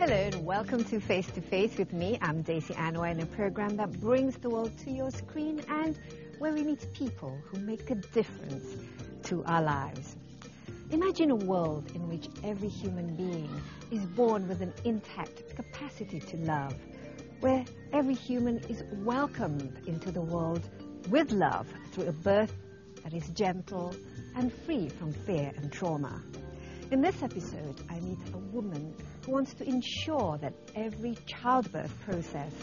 Hello and welcome to Face with me. I'm Daisy Anwar in a program that brings the world to your screen and where we meet people who make a difference to our lives. Imagine a world in which every human being is born with an intact capacity to love, where every human is welcomed into the world with love through a birth that is gentle and free from fear and trauma. In this episode, I meet a woman who wants to ensure that every childbirth process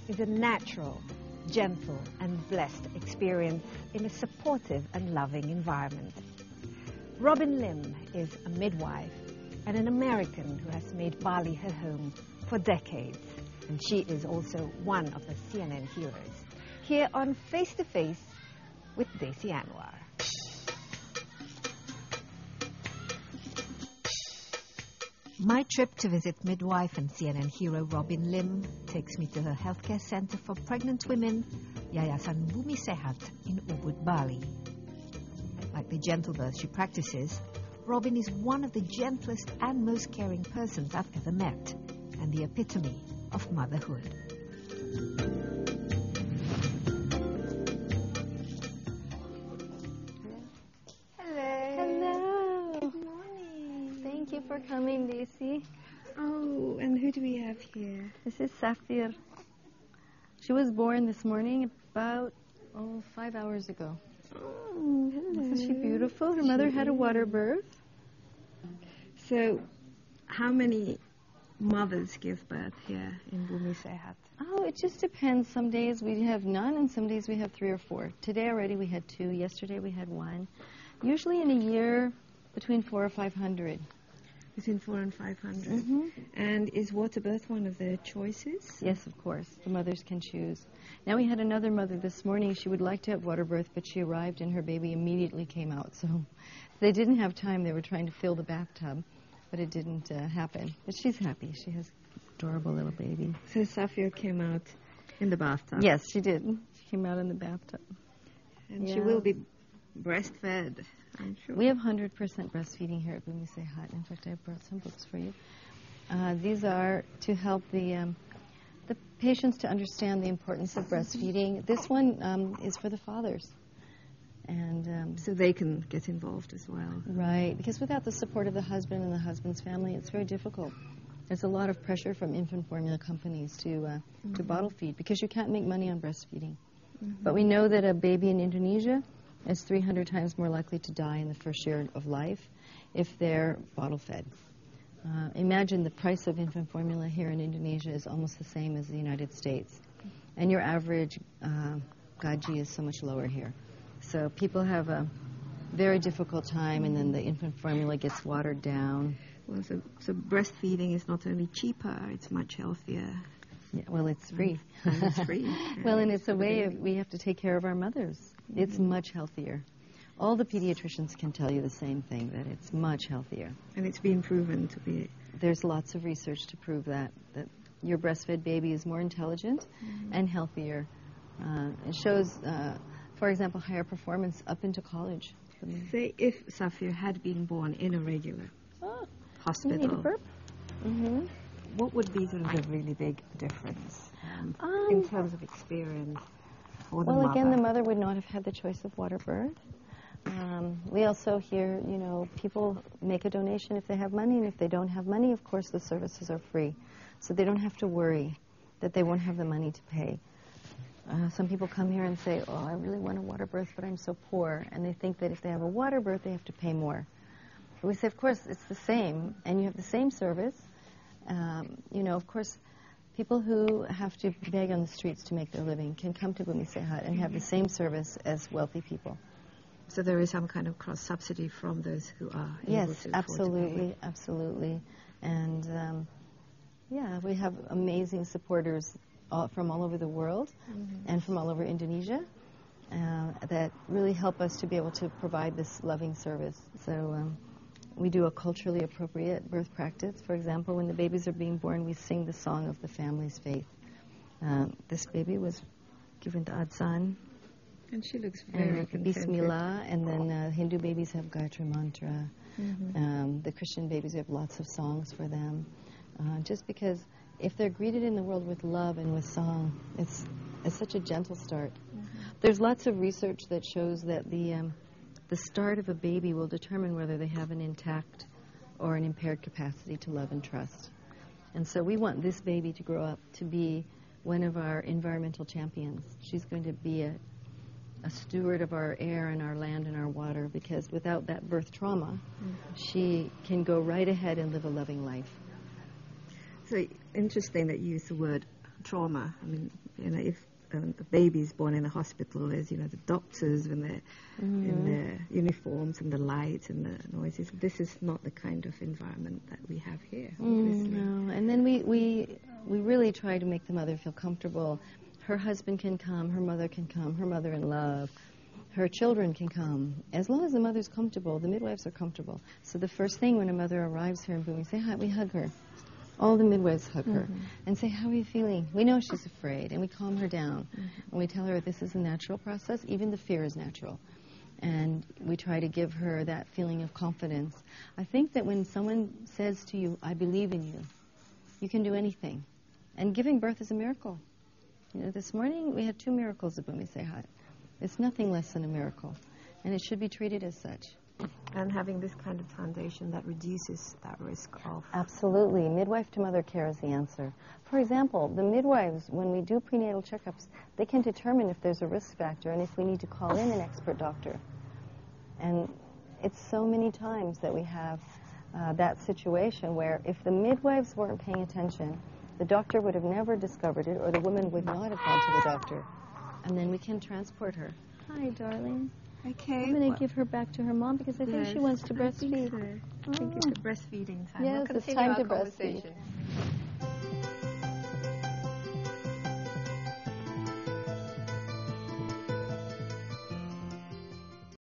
is a natural, gentle, and blessed experience in a supportive and loving environment. Robin Lim is a midwife and an American who has made Bali her home for decades. And she is also one of the CNN heroes. Here on Face to Face with Daisy Anwar. My trip to visit midwife and CNN hero Robin Lim takes me to her healthcare center for pregnant women, Yayasan Bumi Sehat in Ubud, Bali. Like the gentle birth she practices, Robin is one of the gentlest and most caring persons I've ever met, and the epitome of motherhood. For coming, Daisy. Oh, and who do we have here? This is Safir. She was born this morning about 5 hours ago. Oh, hello. Isn't she beautiful? Her mother had a water birth. So, how many mothers give birth here in Bumi Sehat? Oh, it just depends. Some days we have none, and some days we have 3 or 4. Today already we had 2. Yesterday we had 1. Usually in a year, between 400 or 500. Between 400 and 500. Mm-hmm. And is water birth one of the choices? Yes, of course. The mothers can choose. Now we had another mother this morning. She would like to have water birth, but she arrived and her baby immediately came out. So they didn't have time. They were trying to fill the bathtub, but it didn't happen. But she's happy. She has an adorable little baby. So Safia came out in the bathtub? Yes, she did. She came out in the bathtub. And she will be breastfed, I'm sure. We have 100% breastfeeding here at Bumi Sehat. In fact, I brought some books for you. These are to help the patients to understand the importance of breastfeeding. This one is for the fathers. And so they can get involved as well. Right, because without the support of the husband and the husband's family, it's very difficult. There's a lot of pressure from infant formula companies to bottle feed because you can't make money on breastfeeding. Mm-hmm. But we know that a baby in Indonesia is 300 times more likely to die in the first year of life if they're bottle fed. Imagine the price of infant formula here in Indonesia is almost the same as the United States. And your average gaji is so much lower here. So people have a very difficult time, and then the infant formula gets watered down. Well, so breastfeeding is not only cheaper, it's much healthier. Yeah, well, it's free. And it's free. Well, and it's a way we have to take care of our mothers. It's much healthier. All the pediatricians can tell you the same thing, that it's much healthier. And it's been proven to be. There's lots of research to prove that your breastfed baby is more intelligent and healthier. It shows, for example, higher performance up into college. Say if Safir had been born in a regular hospital, you need a burp? Mm-hmm. What would be sort of a really big difference in terms of experience for the mother? Well, again, the mother would not have had the choice of water birth. We also hear, people make a donation if they have money, and if they don't have money, of course, the services are free. So they don't have to worry that they won't have the money to pay. Some people come here and say, I really want a water birth, but I'm so poor. And they think that if they have a water birth, they have to pay more. But we say, of course, it's the same, and you have the same service. Of course, people who have to beg on the streets to make their living can come to Bumi Sehat and have the same service as wealthy people. So there is some kind of cross-subsidy from those who are able to afford to pay. Absolutely. And, we have amazing supporters from all over the world and from all over Indonesia that really help us to be able to provide this loving service. So we do a culturally appropriate birth practice. For example, when the babies are being born, we sing the song of the family's faith. This baby was given to Adsan. And she looks very contented. Bismillah, and then Hindu babies have Gayatri Mantra. The Christian babies, we have lots of songs for them. just because if they're greeted in the world with love and with song, it's such a gentle start. There's lots of research that shows that the start of a baby will determine whether they have an intact or an impaired capacity to love and trust. And so we want this baby to grow up to be one of our environmental champions. She's going to be a steward of our air and our land and our water, because without that birth trauma, she can go right ahead and live a loving life. So interesting that you use the word trauma. I mean, if the baby is born in a hospital, there's, the doctors in their uniforms and the lights and the noises. This is not the kind of environment that we have here, obviously. No, and then we really try to make the mother feel comfortable. Her husband can come, her mother can come, her mother-in-law, her children can come. As long as the mother's comfortable, the midwives are comfortable. So the first thing when a mother arrives here in Boom, we say hi, we hug her. All the midwives hug her and say, how are you feeling? We know she's afraid, and we calm her down. And we tell her this is a natural process. Even the fear is natural. And we try to give her that feeling of confidence. I think that when someone says to you, I believe in you, you can do anything. And giving birth is a miracle. This morning we had 2 miracles at Bumi Sehat. It's nothing less than a miracle. And it should be treated as such. And having this kind of foundation that reduces that risk of... Absolutely. Midwife-to-mother care is the answer. For example, the midwives, when we do prenatal checkups, they can determine if there's a risk factor and if we need to call in an expert doctor. And it's so many times that we have that situation where if the midwives weren't paying attention, the doctor would have never discovered it, or the woman would not have gone to the doctor. And then we can transport her. Hi, darling. Okay. I'm going to give her back to her mom because I think she wants to breastfeed. I think it's a breastfeeding time. Yes, we'll it's time to breastfeed.